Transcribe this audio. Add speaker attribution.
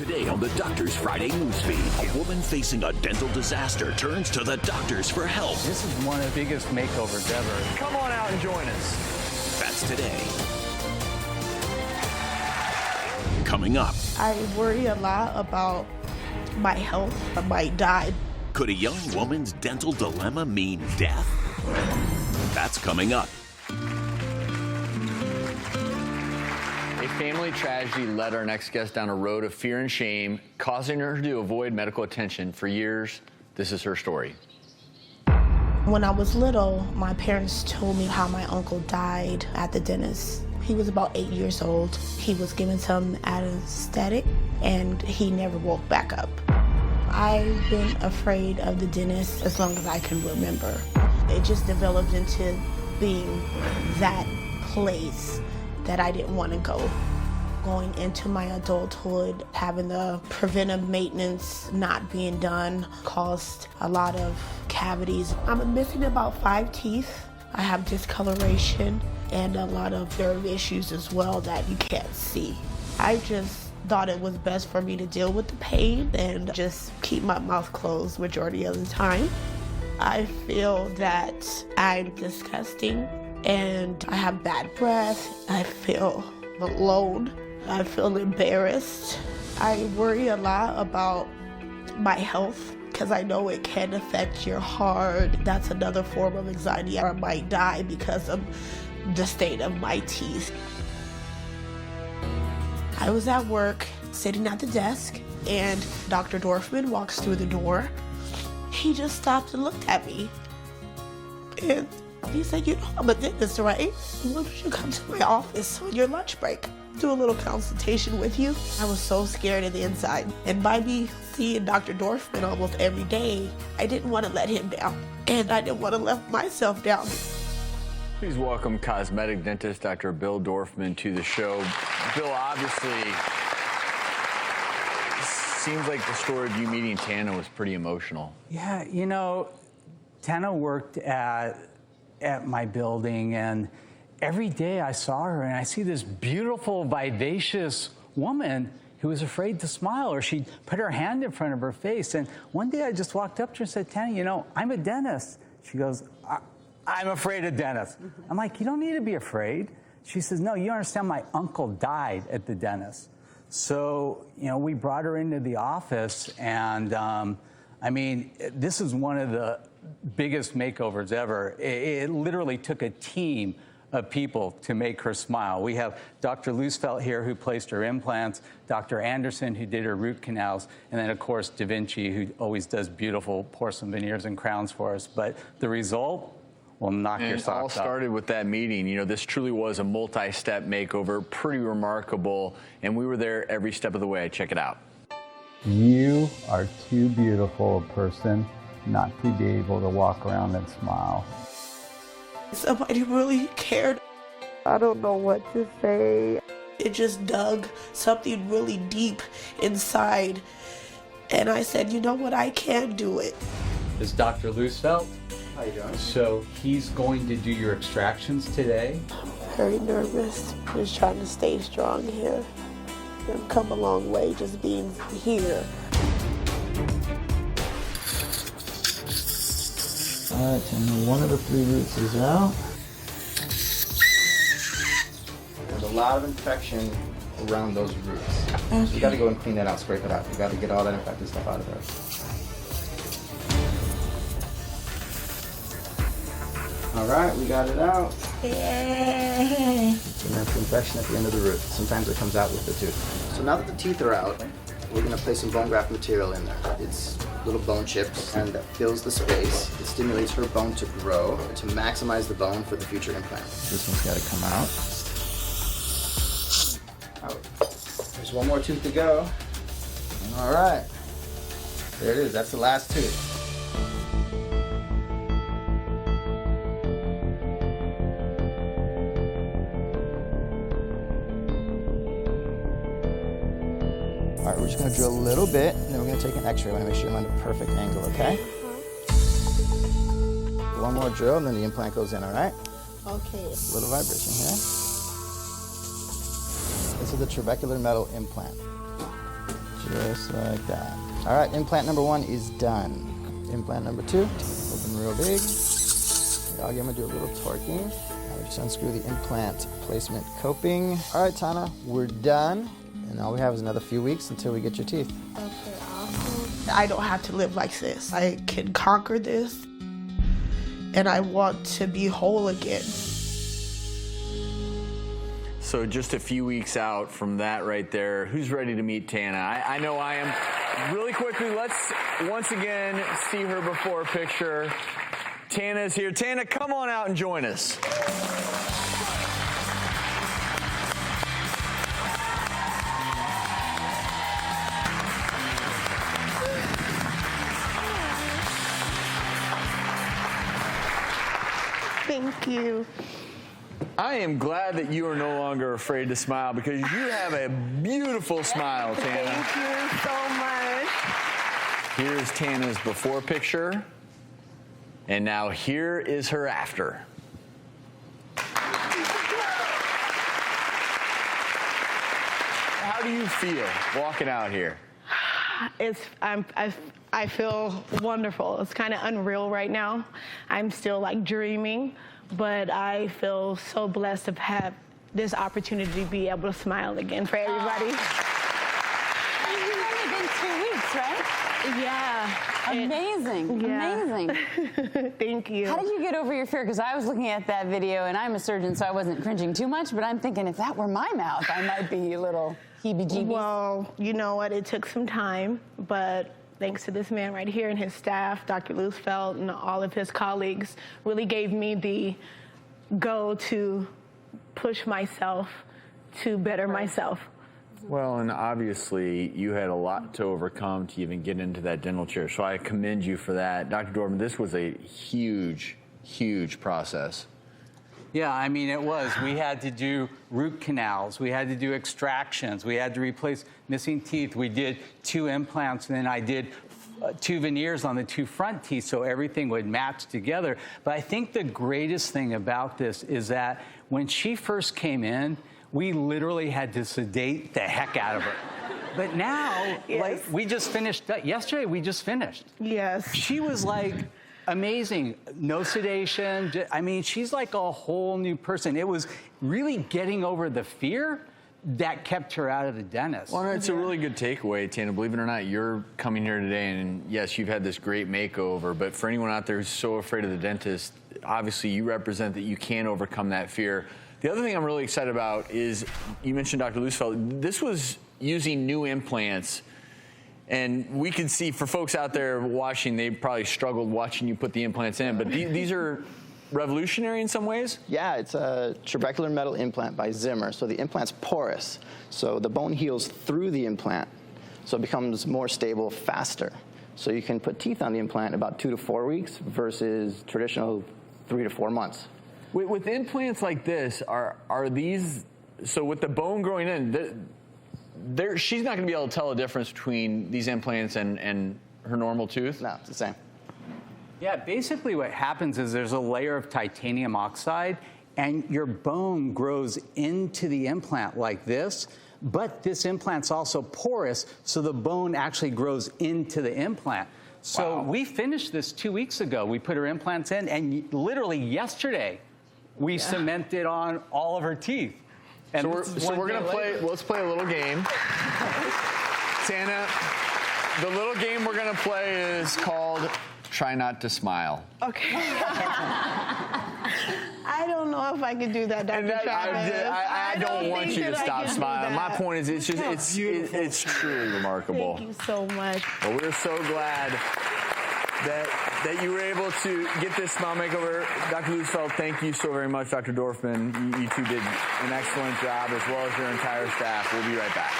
Speaker 1: Today on the Doctor's Friday Newsfeed, a woman facing a dental disaster turns to the doctors for help.
Speaker 2: This is one of the biggest makeovers ever.
Speaker 3: Come on out and join us.
Speaker 1: That's today. Coming up.
Speaker 4: I worry a lot about my health. I might die.
Speaker 1: Could a young woman's dental dilemma mean death? That's coming up.
Speaker 3: A family tragedy led our next guest down a road of fear and shame, causing her to avoid medical attention for years. This is her story.
Speaker 4: When I was little, my parents told me how my uncle died at the dentist. He was about 8 years old. He was given some anesthetic, and he never woke back up. I've been afraid of the dentist as long as I can remember. It just developed into being that place that I didn't want to go. Going into my adulthood, having the preventive maintenance not being done caused a lot of cavities. I'm missing about 5 teeth. I have discoloration and a lot of nerve issues as well that you can't see. I just thought it was best for me to deal with the pain and just keep my mouth closed majority of the time. I feel that I'm disgusting and I have bad breath. I feel alone. I feel embarrassed. I worry a lot about my health because I know it can affect your heart. That's another form of anxiety. I might die because of the state of my teeth. I was at work, sitting at the desk, and Dr. Dorfman walks through the door. He just stopped and looked at me. And he said, "You know I'm a dentist, right? Why don't you come to my office on your lunch break? Do a little consultation with you." I was so scared on the inside. And by me seeing Dr. Dorfman almost every day, I didn't want to let him down. And I didn't want to let myself down.
Speaker 3: Please welcome cosmetic dentist Dr. Bill Dorfman to the show. Bill, obviously, seems like the story of you meeting Tana was pretty emotional.
Speaker 2: Yeah, you know, Tana worked at my building, and every day I saw her, and I see this beautiful, vivacious woman who was afraid to smile, or she'd put her hand in front of her face. And one day I just walked up to her and said, "Tana, you know, I'm a dentist." She goes, "I'm afraid of dentists." I'm like, "You don't need to be afraid." She says, "No, you understand, my uncle died at the dentist." So, you know, we brought her into the office, and I mean, this is one of the biggest makeovers ever. It literally took a team of people to make her smile. We have Dr. Loosefelt here, who placed her implants, Dr. Anderson, who did her root canals, and then, of course, Da Vinci, who always does beautiful porcelain veneers and crowns for us. But the result will knock your socks off.
Speaker 3: It all started with that meeting. You know, this truly was a multi-step makeover, pretty remarkable, and we were there every step of the way. Check it out.
Speaker 5: You are too beautiful a person not to be able to walk around and smile.
Speaker 4: Somebody really cared. I don't know what to say. It just dug something really deep inside. And I said, you know what, I can do it.
Speaker 2: This is Dr. Loosefelt.
Speaker 5: How you doing?
Speaker 2: So he's going to do your extractions today.
Speaker 4: I'm very nervous. Just trying to stay strong here. I've come a long way just being here.
Speaker 6: All right, and one of the 3 roots is out.
Speaker 7: There's a lot of infection around those roots. So you got to go and clean that out, scrape it out. You got to get all that infected stuff out of there. All right, we got it out.
Speaker 4: Yay!
Speaker 7: And that's the infection at the end of the root. Sometimes it comes out with the tooth. So now that the teeth are out, we're going to place some bone graft material in there. It's little bone chips, and that fills the space. It stimulates her bone to grow to maximize the bone for the future implant.
Speaker 6: This one's got to come out.
Speaker 7: Out. There's one more tooth to go. All right. There it is. That's the last tooth. All right, we're just gonna drill a little bit, and then we're gonna take an x-ray. I wanna make sure I'm on a perfect angle, okay? One more drill, and then the implant goes in, all right?
Speaker 4: Okay.
Speaker 7: A little vibration here. This is the trabecular metal implant.
Speaker 6: Just like that. All right, implant number 1 is done. Implant number 2, open real big. I'm gonna do a little torquing. Now we just unscrew the implant placement coping. All right, Tana, we're done. And all we have is another few weeks until we get your teeth.
Speaker 4: Okay, awesome. I don't have to live like this. I can conquer this, and I want to be whole again.
Speaker 3: So just a few weeks out from that right there, who's ready to meet Tana? I know I am. Really quickly, let's once again see her before picture. Tana's here. Tana, come on out and join us.
Speaker 4: Thank you.
Speaker 3: I am glad that you are no longer afraid to smile because you have a beautiful smile, Tana.
Speaker 4: Thank you so much.
Speaker 3: Here's Tana's before picture, and now here is her after. How do you feel walking out here?
Speaker 8: I feel wonderful. It's kind of unreal right now. I'm still like dreaming, but I feel so blessed to have this opportunity to be able to smile again for everybody.
Speaker 9: It's only been 2 weeks, right?
Speaker 8: Yeah.
Speaker 9: Amazing.
Speaker 8: Yeah.
Speaker 9: Amazing.
Speaker 8: Thank you.
Speaker 9: How did you get over your fear? Because I was looking at that video, and I'm a surgeon, so I wasn't cringing too much, but I'm thinking if that were my mouth, I might be a little heebie-jeebies.
Speaker 8: Well, you know what? It took some time, but thanks to this man right here and his staff, Dr. Loosfeld, and all of his colleagues, really gave me the go to push myself to better myself.
Speaker 3: Well, and obviously you had a lot to overcome to even get into that dental chair, so I commend you for that. Dr. Dorfman, this was a huge, huge process.
Speaker 2: Yeah, I mean, it was. We had to do root canals. We had to do extractions. We had to replace missing teeth. We did 2 implants, and then I did 2 veneers on the 2 front teeth so everything would match together. But I think the greatest thing about this is that when she first came in, we literally had to sedate the heck out of her. But now,
Speaker 8: Yes.
Speaker 2: like, we just finished. Yesterday, we just finished.
Speaker 8: Yes.
Speaker 2: She was like amazing. No sedation. I mean, she's like a whole new person. It was really getting over the fear that kept her out of the dentist.
Speaker 3: Well, it's a really good takeaway, Tana. Believe it or not, you're coming here today, and yes, you've had this great makeover, but for anyone out there who's so afraid of the dentist, obviously you represent that you can overcome that fear. The other thing I'm really excited about is, you mentioned Dr. Loosfeld, this was using new implants, and we can see, for folks out there watching, they probably struggled watching you put the implants in, but these are revolutionary in some ways?
Speaker 7: Yeah, it's a trabecular metal implant by Zimmer. So the implant's porous. So the bone heals through the implant. So it becomes more stable faster. So you can put teeth on the implant in about 2 to 4 weeks versus traditional 3 to 4 months.
Speaker 3: With implants like this, are these, so with the bone growing in, she's not going to be able to tell the difference between these implants and her normal tooth?
Speaker 7: No, it's the same.
Speaker 2: Yeah, basically what happens is there's a layer of titanium oxide, and your bone grows into the implant like this, but this implant's also porous, so the bone actually grows into the implant. So we finished this 2 weeks ago. We put her implants in, and literally yesterday, we cemented on all of her teeth. And
Speaker 3: so we're gonna play, let's play a little game. Tana, the little game we're gonna play is called Try Not to Smile.
Speaker 8: Okay. I don't know if I could do that, Dr. Travis.
Speaker 3: I don't want
Speaker 8: think
Speaker 3: you to
Speaker 8: that I
Speaker 3: stop
Speaker 8: can do
Speaker 3: smiling.
Speaker 8: that.
Speaker 3: My point is, it's truly remarkable.
Speaker 8: Thank you so much.
Speaker 3: Well, we're so glad that you were able to get this smile makeover. Dr. Loosfeld, thank you so very much. Dr. Dorfman, you two did an excellent job, as well as your entire staff. We'll be right back.